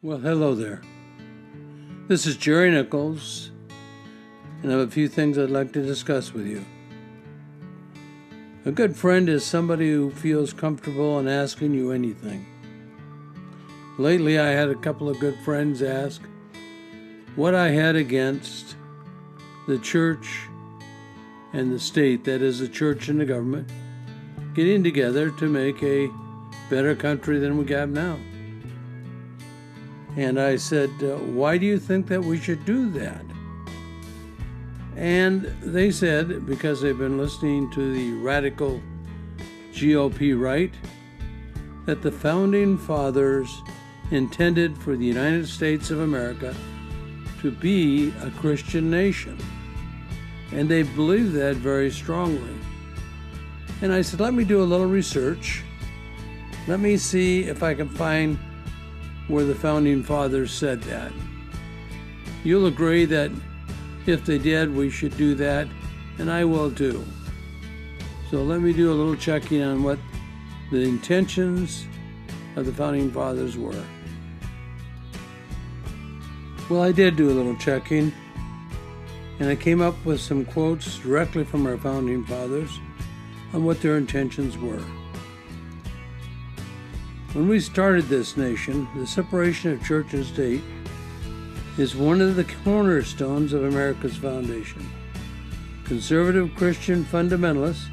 Well, hello there. This is Jerry Nichols, and I have a few things I'd like to discuss with you. A good friend is somebody who feels comfortable in asking you anything. Lately, I had a couple of good friends ask what I had against the church and the state, that is, the church and the government, getting together to make a better country than we got now. And I said, why do you think that we should do that? And they said, because they've been listening to the radical GOP right, that the Founding Fathers intended for the United States of America to be a Christian nation. And they believe that very strongly. And I said, let me do a little research. Let me see if I can find where the Founding Fathers said that. You'll agree that if they did, we should do that, and I will too. So let me do a little checking on what the intentions of the Founding Fathers were. Well, I did do a little checking, and I came up with some quotes directly from our Founding Fathers on what their intentions were. When we started this nation, the separation of church and state is one of the cornerstones of America's foundation. Conservative Christian fundamentalists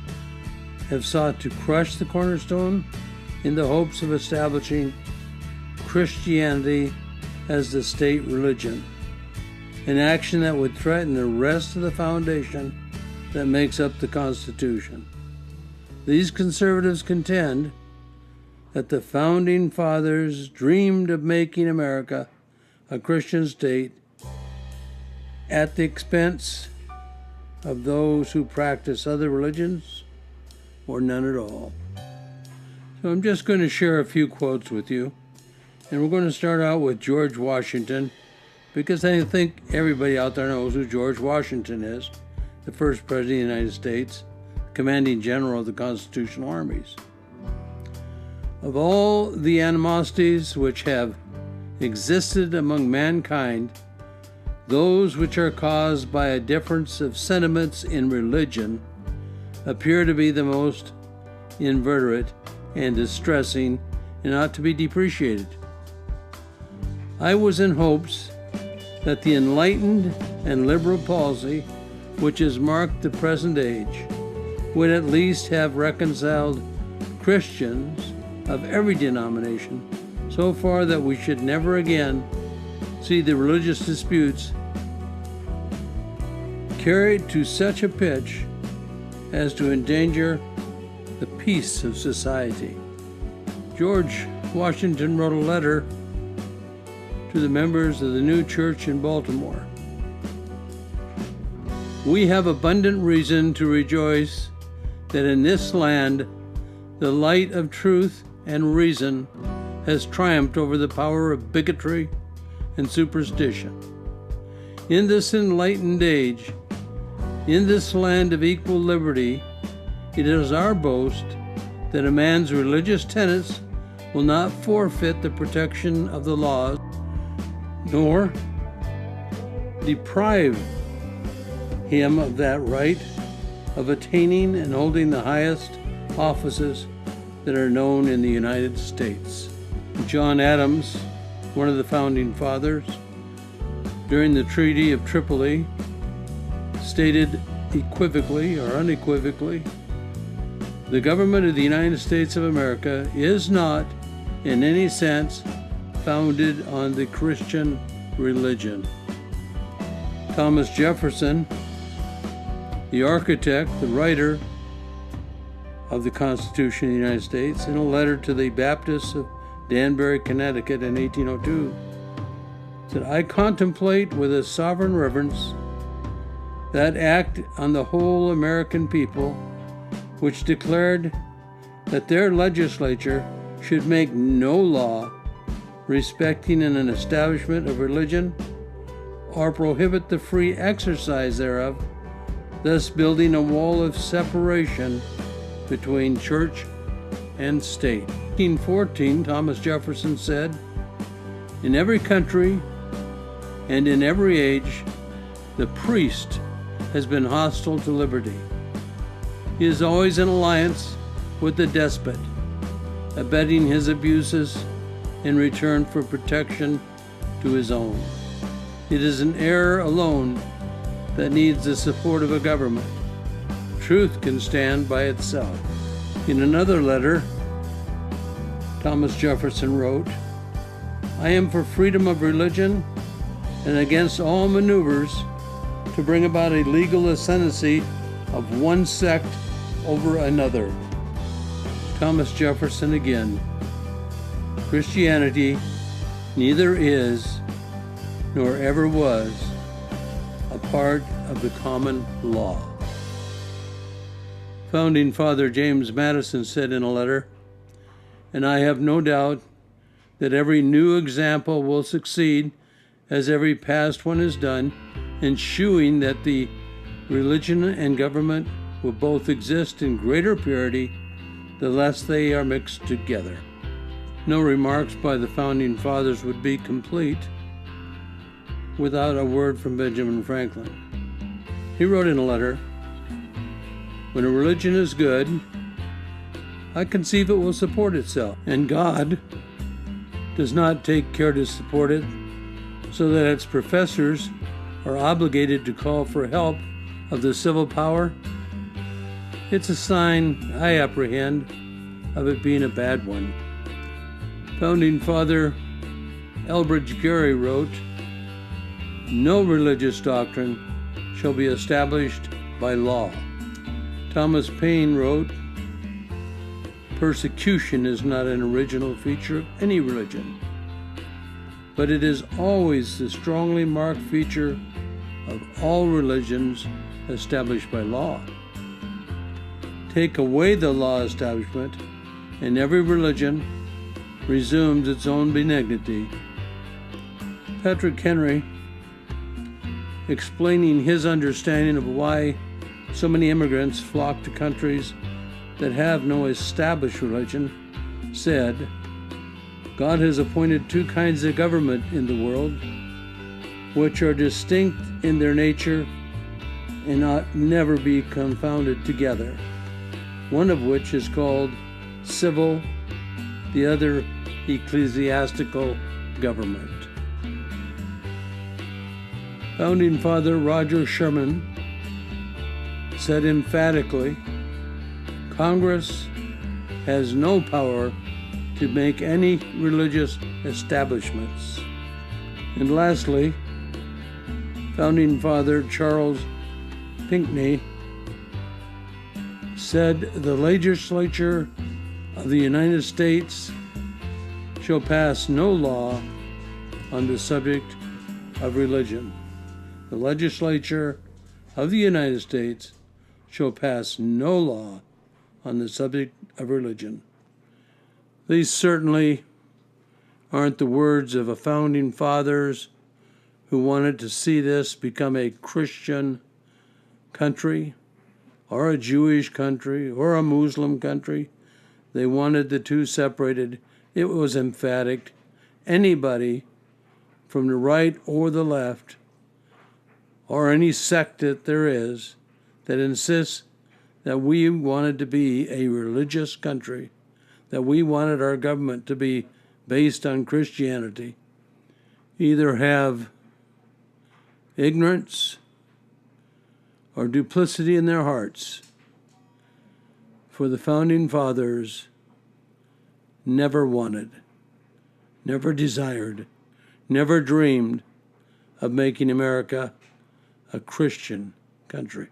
have sought to crush the cornerstone in the hopes of establishing Christianity as the state religion, an action that would threaten the rest of the foundation that makes up the Constitution. These conservatives contend that the Founding Fathers dreamed of making America a Christian state at the expense of those who practice other religions or none at all. So I'm just going to share a few quotes with you, and we're going to start out with George Washington, because I think everybody out there knows who George Washington is, the first president of the United States, commanding general of the constitutional armies. Of all the animosities which have existed among mankind, those which are caused by a difference of sentiments in religion appear to be the most inveterate and distressing and ought to be depreciated. I was in hopes that the enlightened and liberal policy which has marked the present age would at least have reconciled Christians of every denomination so far that we should never again see the religious disputes carried to such a pitch as to endanger the peace of society. George Washington wrote a letter to the members of the new church in Baltimore. We have abundant reason to rejoice that in this land the light of truth and reason has triumphed over the power of bigotry and superstition. In this enlightened age, in this land of equal liberty, it is our boast that a man's religious tenets will not forfeit the protection of the laws, nor deprive him of that right of attaining and holding the highest offices that are known in the United States. John Adams, one of the Founding Fathers, during the Treaty of Tripoli, stated equivocally or unequivocally, the government of the United States of America is not, in any sense, founded on the Christian religion. Thomas Jefferson, the architect, the writer of the Constitution of the United States, in a letter to the Baptists of Danbury, Connecticut in 1802, said, I contemplate with a sovereign reverence that act on the whole American people which declared that their legislature should make no law respecting an establishment of religion or prohibit the free exercise thereof, thus building a wall of separation between church and state. In 1814, Thomas Jefferson said, In every country and in every age, the priest has been hostile to liberty. He is always in alliance with the despot, abetting his abuses in return for protection to his own. It is an error alone that needs the support of a government. Truth can stand by itself. In another letter, Thomas Jefferson wrote, "I am for freedom of religion and against all maneuvers to bring about a legal ascendancy of one sect over another." Thomas Jefferson again. Christianity neither is nor ever was a part of the common law. Founding Father James Madison said in a letter, "And I have no doubt that every new example will succeed as every past one has done, ensuring that the religion and government will both exist in greater purity the less they are mixed together." No remarks by the Founding Fathers would be complete without a word from Benjamin Franklin. He wrote in a letter, "When a religion is good, I conceive it will support itself, and God does not take care to support it so that its professors are obligated to call for help of the civil power. It's a sign, I apprehend, of it being a bad one." Founding Father Elbridge Gerry wrote, "No religious doctrine shall be established by law." Thomas Paine wrote, "Persecution is not an original feature of any religion, but it is always the strongly marked feature of all religions established by law. Take away the law establishment, and every religion resumes its own benignity." Patrick Henry, explaining his understanding of why so many immigrants flock to countries that have no established religion, said, "God has appointed two kinds of government in the world, which are distinct in their nature and ought never be confounded together, one of which is called civil, the other ecclesiastical government." Founding Father Roger Sherman said emphatically, "Congress has no power to make any religious establishments." And lastly, Founding Father Charles Pinckney said, "The legislature of the United States shall pass no law on the subject of religion." The legislature of the United States shall pass no law on the subject of religion. These certainly aren't the words of a founding fathers who wanted to see this become a Christian country or a Jewish country or a Muslim country. They wanted the two separated. It was emphatic. Anybody from the right or the left or any sect that there is that insists that we wanted to be a religious country, that we wanted our government to be based on Christianity, either have ignorance or duplicity in their hearts. For the Founding Fathers never wanted, never desired, never dreamed of making America a Christian country.